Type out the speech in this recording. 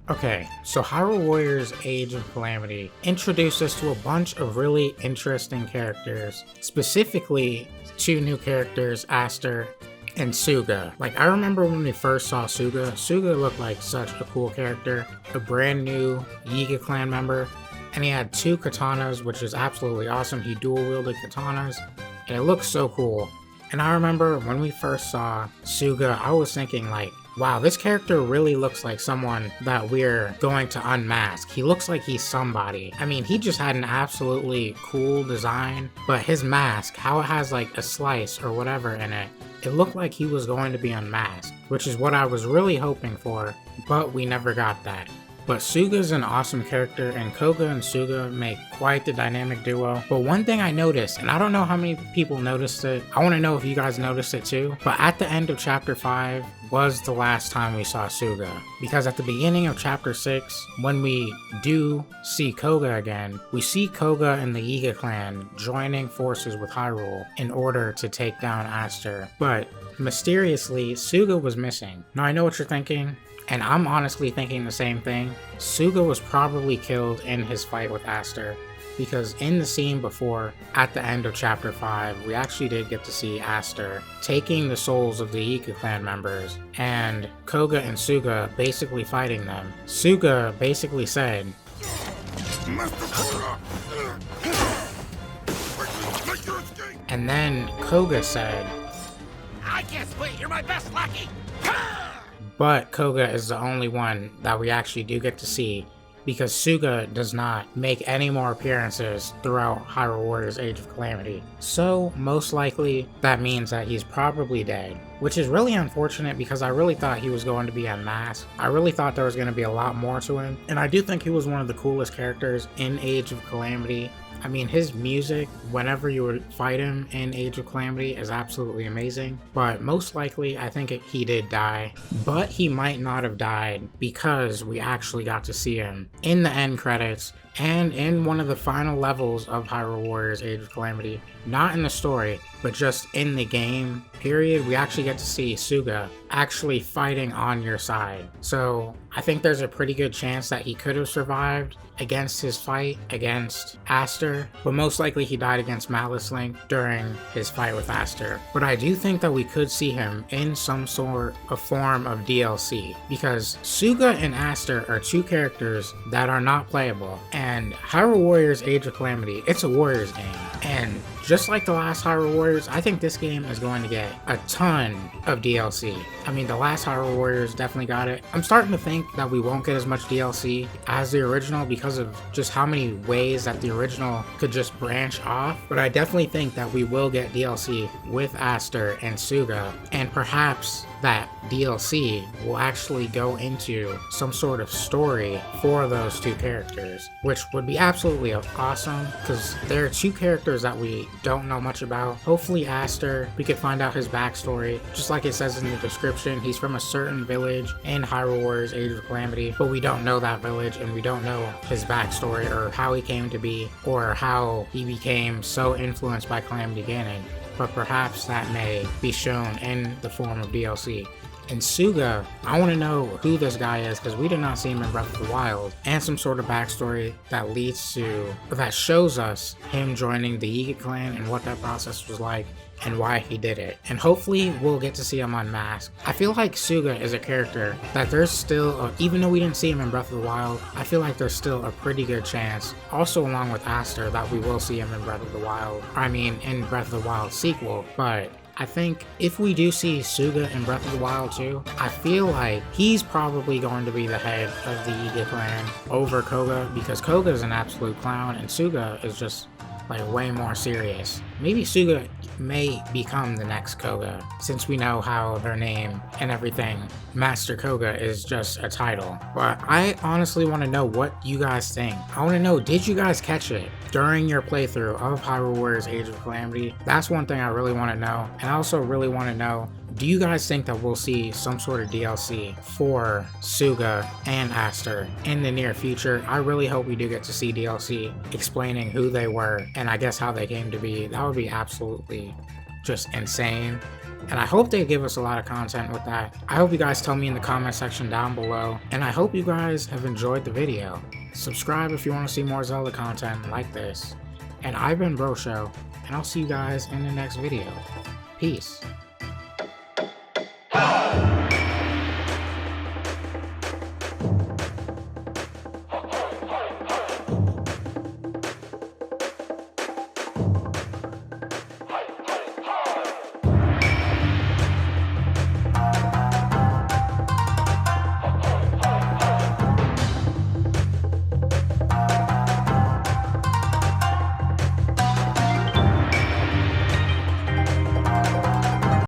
Okay, so Hyrule Warriors Age of Calamity introduced us to a bunch of really interesting characters, specifically two new characters, Aster and Sooga. Like, I remember when we first saw Sooga, Sooga looked like such a cool character, a brand new Yiga clan member, and he had two katanas, which is absolutely awesome. He dual wielded katanas, and it looks so cool. And I remember when we first saw Sooga, I was thinking like, wow, this character really looks like someone that we're going to unmask. He looks like he's somebody. I mean, he just had an absolutely cool design, but his mask, how it has like a slice or whatever in it, it looked like he was going to be unmasked, which is what I was really hoping for, but we never got that. But Sooga's an awesome character, and Koga and Sooga make quite the dynamic duo. But one thing I noticed, and I don't know how many people noticed it, I want to know if you guys noticed it too, but at the end of chapter 5 was the last time we saw Sooga. Because at the beginning of chapter 6, when we do see Koga again, we see Koga and the Yiga clan joining forces with Hyrule in order to take down Aster. But mysteriously, Sooga was missing. Now I know what you're thinking, and I'm honestly thinking the same thing. Sooga was probably killed in his fight with Aster, because in the scene before, at the end of chapter 5, we actually did get to see Aster taking the souls of the Yiga clan members, and Koga and Sooga basically fighting them. Sooga basically said, and then Koga said, I can't split, you're my best lackey! but Koga is the only one that we actually do get to see, because Sooga does not make any more appearances throughout Hyrule Warriors Age of Calamity. So most likely that means that he's probably dead, which is really unfortunate because I really thought he was going to be unmasked. I really thought there was going to be a lot more to him, and I do think he was one of the coolest characters in Age of Calamity. I mean, his music, whenever you would fight him in Age of Calamity, is absolutely amazing, but most likely I think he did die, but he might not have died because we actually got to see him in the end credits and in one of the final levels of Hyrule Warriors Age of Calamity. Not in the story, but just in the game, period, we actually get to see Sooga actually fighting on your side. So I think there's a pretty good chance that he could have survived against his fight against Aster, but most likely he died against Malice Link during his fight with Aster. But I do think that we could see him in some sort of form of DLC, because Sooga and Aster are two characters that are not playable, and Hyrule Warriors Age of Calamity, it's a Warriors game, and just like the last Hyrule Warriors, I think this game is going to get a ton of DLC. I mean, the last Hyrule Warriors definitely got it. I'm starting to think that we won't get as much DLC as the original because of just how many ways that the original could just branch off. But I definitely think that we will get DLC with Aster and Sooga, and perhaps that DLC will actually go into some sort of story for those two characters, which would be absolutely awesome because they're two characters that we don't know much about. Hopefully Aster, we could find out his backstory. Just like it says in the description, he's from a certain village in Hyrule Warriors Age of Calamity, but we don't know that village and we don't know his backstory or how he came to be or how he became so influenced by Calamity Ganon. But perhaps that may be shown in the form of DLC. And Sooga, I want to know who this guy is because we did not see him in Breath of the Wild, and some sort of backstory that leads to, that shows us him joining the Yiga clan and what that process was like and why he did it. And hopefully we'll get to see him unmasked. I feel like Sooga is a character that there's still, even though we didn't see him in Breath of the Wild, I feel like there's still a pretty good chance, also along with Aster, that we will see him in Breath of the Wild. I mean, in Breath of the Wild sequel, but I think if we do see Sooga in Breath of the Wild too, I feel like he's probably going to be the head of the Yiga clan over Koga, because Koga is an absolute clown and Sooga is just like way more serious. Maybe Sooga may become the next Koga, since we know how their name and everything, Master Koga, is just a title. But I honestly want to know what you guys think. I want to know, did you guys catch it during your playthrough of Hyrule Warriors Age of Calamity? That's one thing I really want to know. And I also really want to know, do you guys think that we'll see some sort of DLC for Sooga and Aster in the near future? I really hope we do get to see DLC explaining who they were and I guess how they came to be. That would be absolutely just insane. And I hope they give us a lot of content with that. I hope you guys tell me in the comment section down below. And I hope you guys have enjoyed the video. Subscribe if you want to see more Zelda content like this. And I've been Broshow, and I'll see you guys in the next video. Peace.